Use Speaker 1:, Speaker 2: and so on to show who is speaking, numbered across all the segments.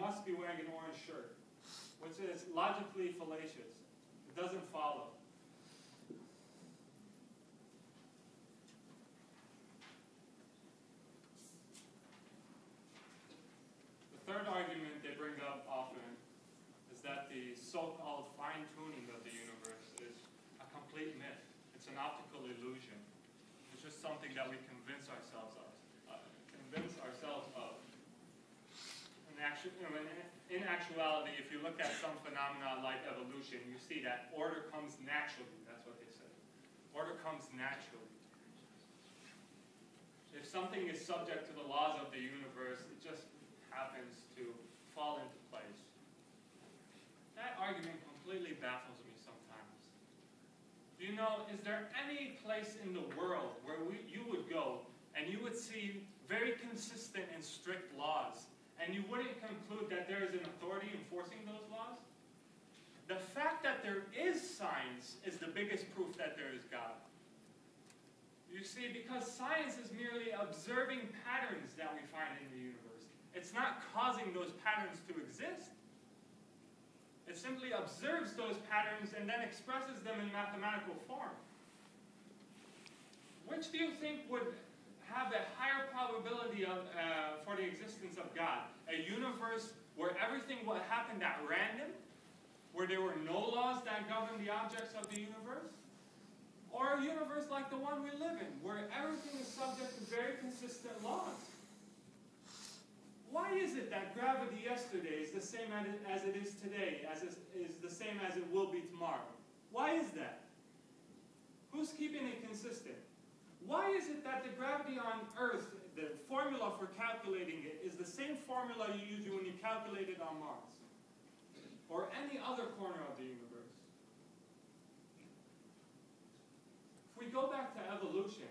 Speaker 1: must be wearing an orange shirt, which is logically fallacious. It doesn't follow. The third argument they bring up often is that the so-called fine-tuning of the universe is a complete myth. It's an optical illusion. It's just something that we convince ourselves of. In actuality, if you look at some phenomena like evolution, you see that order comes naturally. That's what they say. Order comes naturally. If something is subject to the laws of the universe, it just happens to fall into place. That argument completely baffles me sometimes. Do you know, is there any place in the world where you would go and you would see very consistent and strict laws, and you wouldn't conclude that there is an authority enforcing those laws? The fact that there is science is the biggest proof that there is God. You see, because science is merely observing patterns that we find in the universe. It's not causing those patterns to exist. It simply observes those patterns and then expresses them in mathematical form. Which do you think would have a higher probability for the existence of God? A universe where everything would happen at random, where there were no laws that govern the objects of the universe? Or a universe like the one we live in, where everything is subject to very consistent laws? Why is it that gravity yesterday is the same as it is today, as is the same as it will be tomorrow? Why is that? Who's keeping it consistent? Why is it that the gravity on Earth, the formula for calculating it, is the same formula you use when you calculate it on Mars? Or any other corner of the universe? If we go back to evolution,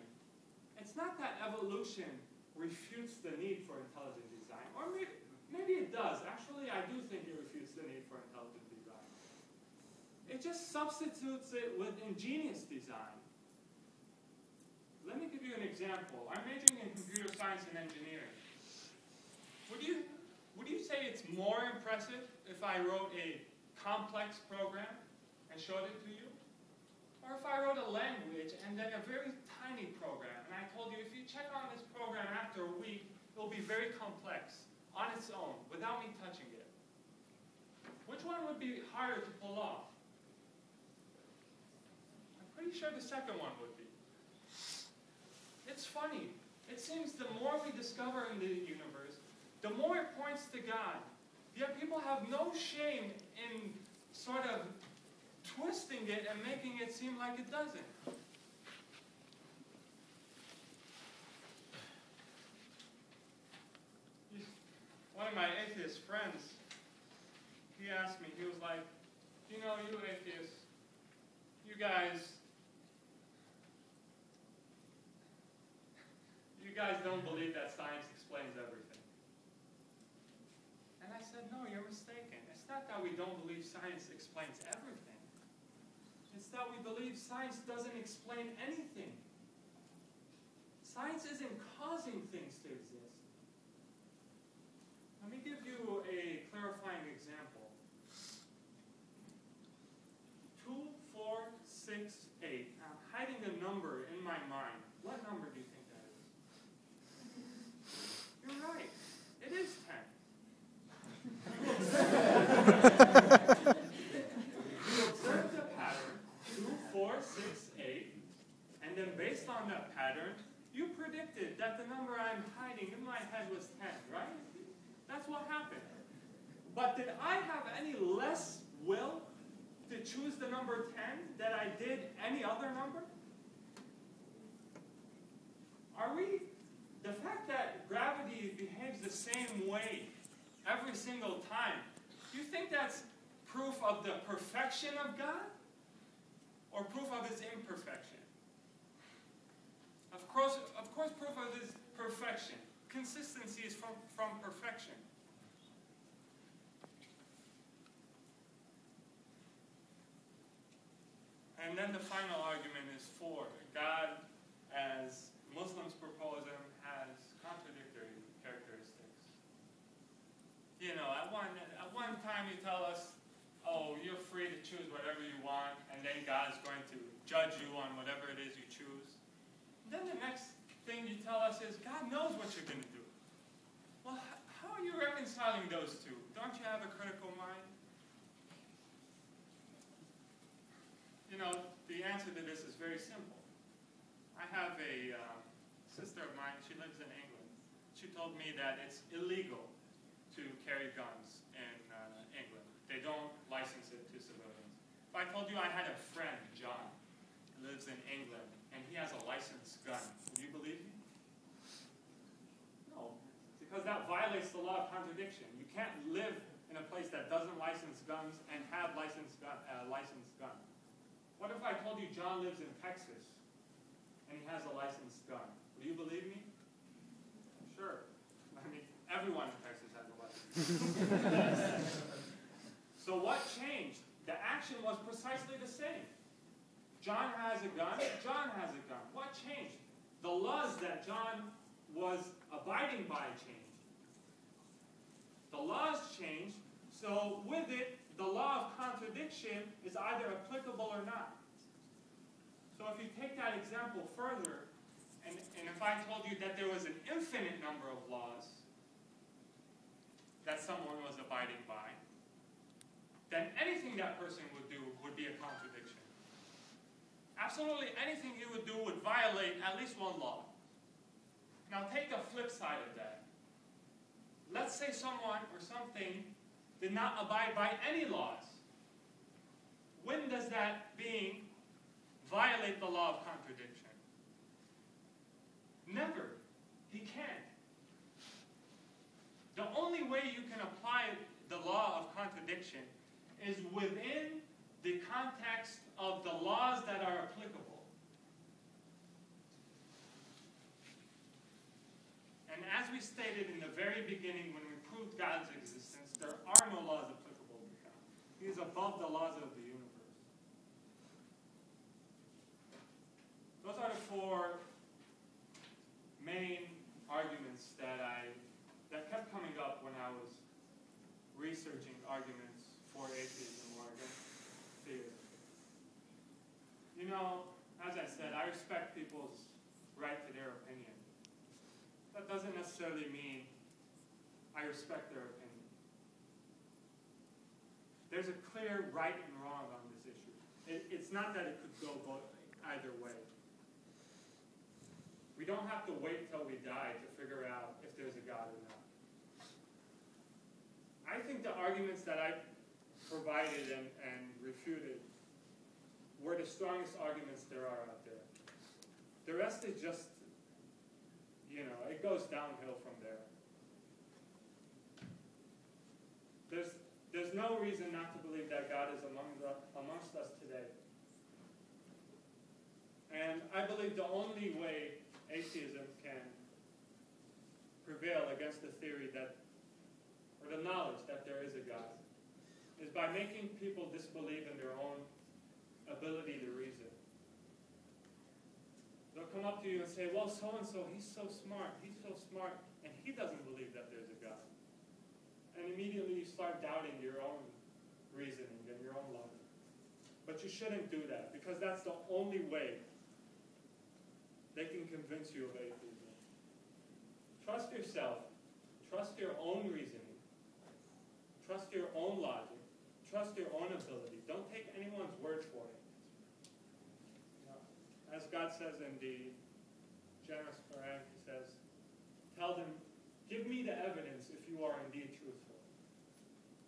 Speaker 1: it's not that evolution refutes the need for intelligent design. Or maybe it does. Actually, I do think it refutes the need for intelligent design. It just substitutes it with ingenious design. Let me give you an example. I'm majoring in computer science and engineering. Would you say it's more impressive if I wrote a complex program and showed it to you? Or if I wrote a language and then a very tiny program, and I told you, if you check on this program after a week, it will be very complex on its own, without me touching it. Which one would be harder to pull off? I'm pretty sure the second one would be. It's funny. It seems the more we discover in the universe, the more it points to God. Yet people have no shame in sort of twisting it and making it seem like it doesn't. One of my atheist friends, he asked me, he was like, you know, you atheists, you guys don't believe that science explains everything. And I said, no, you're mistaken. It's not that we don't believe science explains everything. It's that we believe science doesn't explain anything. Science isn't causing things to exist. Let me give you a clarifying example. 2, 4, 6, 8. I'm hiding a number in my mind. What number do you think that is? You're right. It is 10. You observed the pattern, 2, 4, 6, 8, and then based on that pattern, you predicted that the number I'm hiding in my head was 10, right? That's what happened. But did I have any less will to choose the number 10 than I did any other number? The fact that gravity behaves the same way every single time, do you think that's proof of the perfection of God? Or proof of his imperfection? Of course, proof of his perfection. Consistency is from perfection. And then the final argument is for God, as Muslims propose him, has contradictory characteristics. You know, at at one time you tell us, oh, you're free to choose whatever you want, and then God is going to judge you on whatever it is you choose. Then the next thing you tell us is, God knows what you're going to do. Well, how are you reconciling those two? Don't you have a critical mind? You know, the answer to this is very simple. I have a sister of mine, she lives in England. She told me that it's illegal to carry guns in England. They don't license it to civilians. If I told you I had a friend, John, who lives in England, and he has a licensed gun, would you believe me? No, because that violates the law of contradiction. You can't live in a place that doesn't license guns and have licensed gun. What if I told you John lives in Texas, and he has a licensed gun? Would you believe me? Sure. I mean, everyone in Texas has a license. So what changed? The action was precisely the same. John has a gun, John has a gun. What changed? The laws that John was abiding by changed. The laws changed, so with it, the law of contradiction is either applicable or not. So if you take that example further, and if I told you that there was an infinite number of laws that someone was abiding by, then anything that person would do would be a contradiction. Absolutely anything he would do would violate at least one law. Now take the flip side of that. Let's say someone or something did not abide by any laws. When does that being violate the law of contradiction? Never. He can't. The only way you can apply the law of contradiction is within the context of the laws that are applicable. And as we stated in the very beginning when we proved God's existence, there are no laws applicable to God. He is above the laws of the universe. Those are the four main arguments that kept coming up when I was researching arguments for atheism or against theism. You know, as I said, I respect people's right to their opinion. That doesn't necessarily mean I respect their opinion. There's a clear right and wrong on this issue. It's not that it could go either way. We don't have to wait till we die to figure out if there's a God or not. I think the arguments that I provided and refuted were the strongest arguments there are out there. The rest is just, you know, it goes downhill from there. There's no reason not to believe that God is amongst us today. And I believe the only way atheism can prevail against the theory that, or the knowledge that there is a God, is by making people disbelieve in their own ability to reason. They'll come up to you and say, well, so-and-so, he's so smart, and he doesn't believe that there's a God. And immediately you start doubting your own reasoning and your own logic. But you shouldn't do that, because that's the only way they can convince you of atheism. Trust yourself. Trust your own reasoning. Trust your own logic. Trust your own ability. Don't take anyone's word for it. As God says in the generous Quran, he says, tell them, give me the evidence if you are indeed truthful.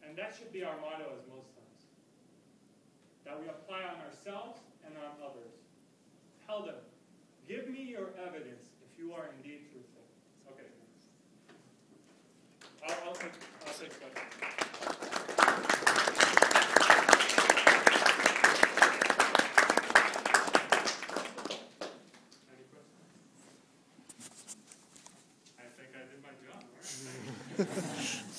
Speaker 1: And that should be our motto as Muslims. That we apply on ourselves and on others. Tell them, give me your evidence if you are indeed truthful. Okay. I'll take questions. Any questions? I think I did my job, right?